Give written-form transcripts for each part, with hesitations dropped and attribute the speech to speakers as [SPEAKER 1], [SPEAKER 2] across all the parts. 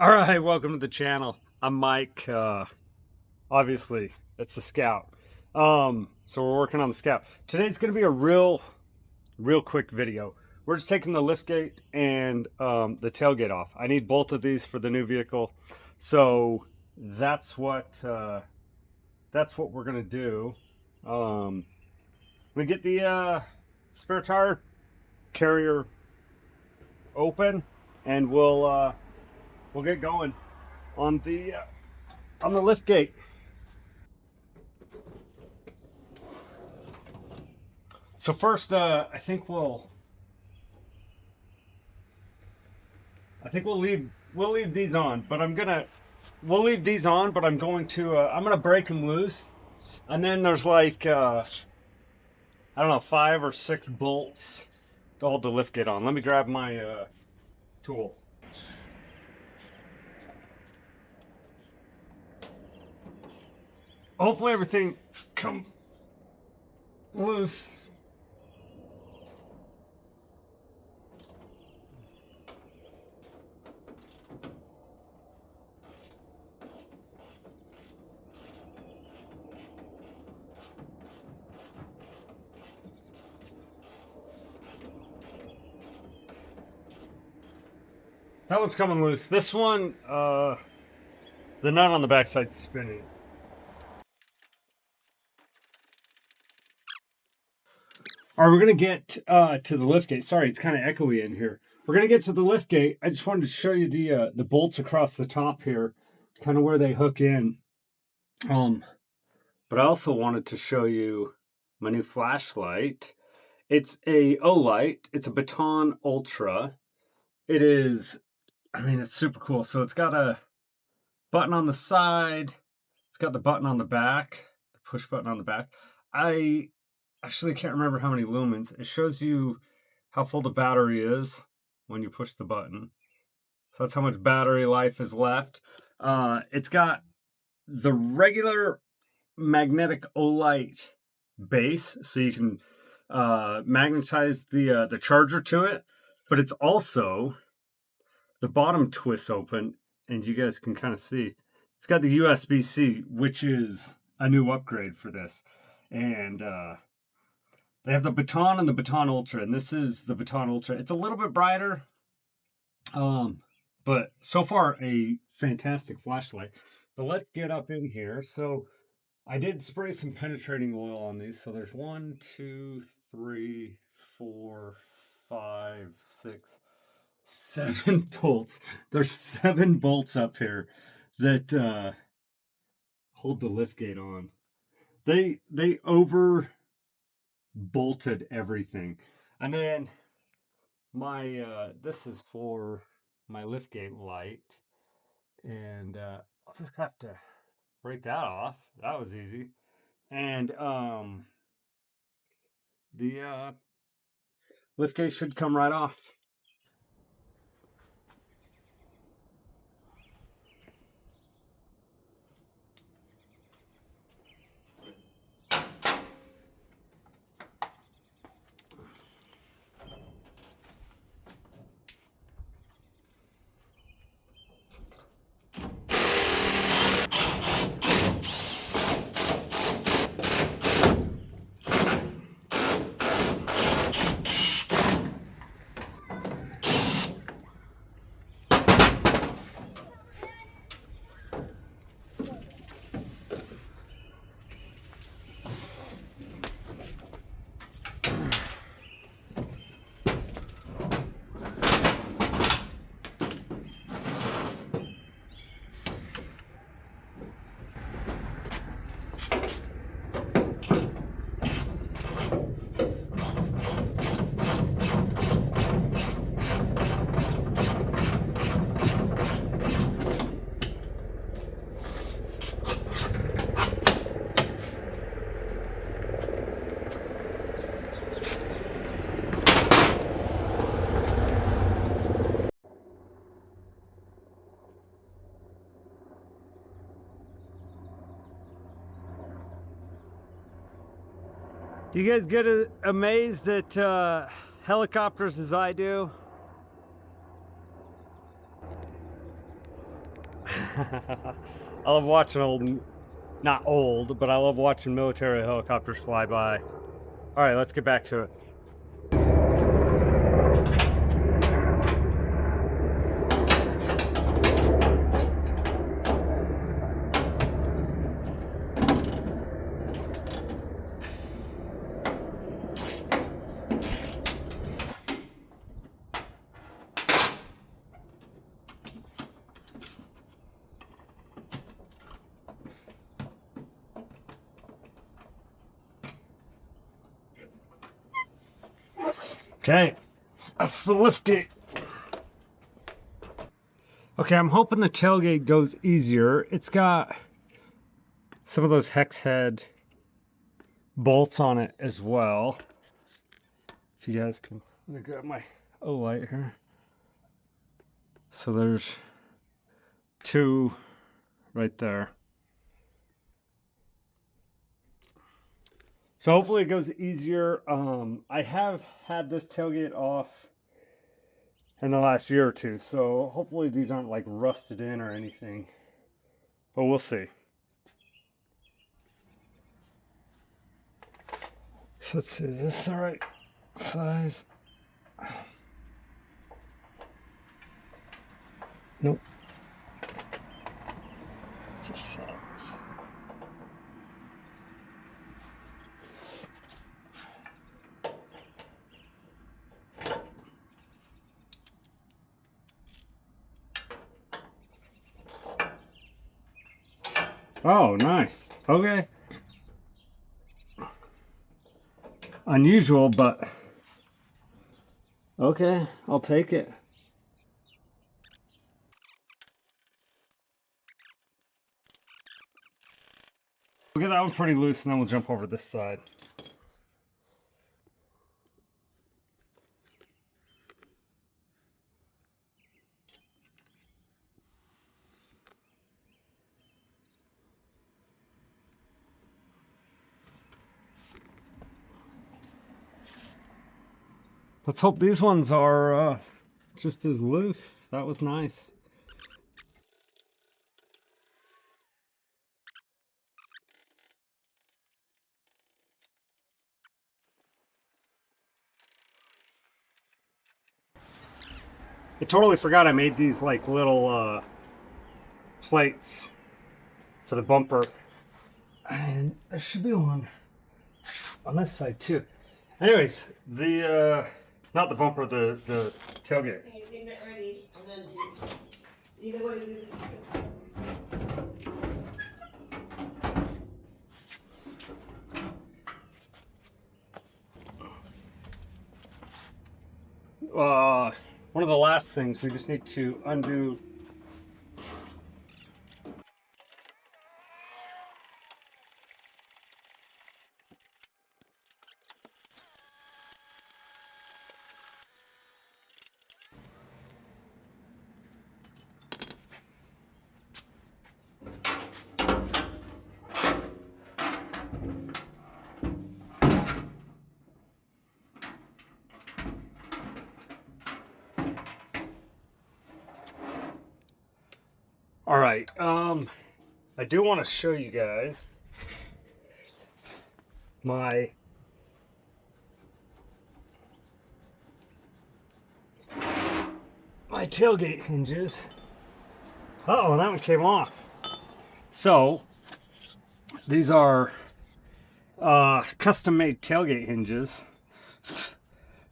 [SPEAKER 1] All right, welcome to the channel. I'm Mike. Obviously, it's the Scout. So we're working on the Scout. Today's going to be a real quick video. We're just taking the liftgate and the tailgate off. I need both of these for the new vehicle, so that's what we're going to do. We get the spare tire carrier open, and we'll get going on the lift gate. So first, I think we'll leave these on, but we'll leave these on, but I'm going to break them loose, and then there's like I don't know, 5 or 6 bolts to hold the lift gate on. Let me grab my tool. Hopefully everything comes loose. That one's coming loose. This one, the nut on the backside's spinning. All right, we're gonna get to the lift gate. Sorry, it's kind of echoey in here. We're gonna get to the lift gate. I just wanted to show you the bolts across the top here, kind of where they hook in. But I also wanted to show you my new flashlight. It's a Olight. It's a Baton Ultra. It is, I mean, it's super cool. So it's got a button on the side. It's got the button on the back, the push button on the back. I actually can't remember how many lumens. It shows you how full the battery is when you push the button. So that's how much battery life is left. It's got the regular magnetic Olight base, so you can magnetize the charger to it, but it's also, the bottom twists open, and you guys can kind of see it's got the USB-C, which is a new upgrade for this. And they have the Baton and the Baton Ultra, and this is the Baton Ultra. It's a little bit brighter, but so far a fantastic flashlight. But let's get up in here. So I did spray some penetrating oil on these. So there's 1, 2, 3, 4, 5, 6, 7 bolts. There's 7 bolts up here that hold the liftgate on. They over bolted everything, and then my this is for my liftgate light, and I'll just have to break that off. That was easy. And the liftgate should come right off. Do you guys get amazed at helicopters as I do? I love watching old, not old, but I love watching military helicopters fly by. All right, let's get back to it. Okay, that's the lift gate. Okay, I'm hoping the tailgate goes easier. It's got some of those hex head bolts on it as well. If you guys can, let me grab my O-light here. So there's two right there. So hopefully it goes easier. I have had this tailgate off in the last year or two, so hopefully these aren't like rusted in or anything, but we'll see. So let's see, is this the right size? Nope. It's the size. Oh, nice. Okay. Unusual, but okay, I'll take it. We'll get that one pretty loose and then we'll jump over this side. Let's hope these ones are just as loose. That was nice. I totally forgot I made these like little plates for the bumper. And there should be one on this side too. Anyways, the not the bumper, the tailgate. One of the last things, we just need to undo. All right, I do want to show you guys my tailgate hinges. Uh-oh, that one came off. So these are custom-made tailgate hinges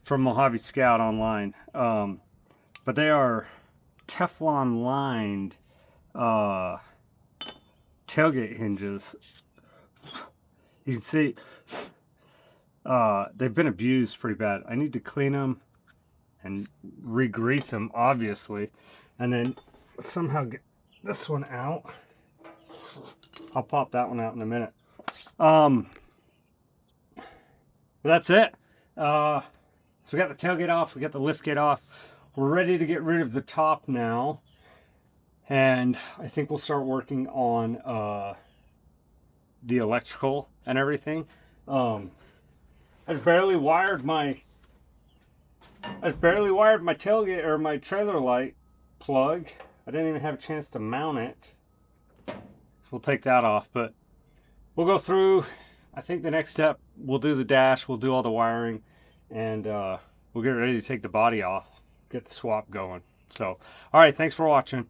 [SPEAKER 1] from Mojave Scout online, but they are Teflon lined tailgate hinges. You can see they've been abused pretty bad. I need to clean them and re-grease them, obviously, and then somehow get this one out. I'll pop that one out in a minute. But that's it. So we got the tailgate off, we got the liftgate off. We're ready to get rid of the top now. And I think we'll start working on the electrical and everything. I barely wired my tailgate or my trailer light plug. I didn't even have a chance to mount it. So we'll take that off, but we'll go through. I think the next step, we'll do the dash, we'll do all the wiring, and we'll get ready to take the body off, get the swap going. So, all right, thanks for watching.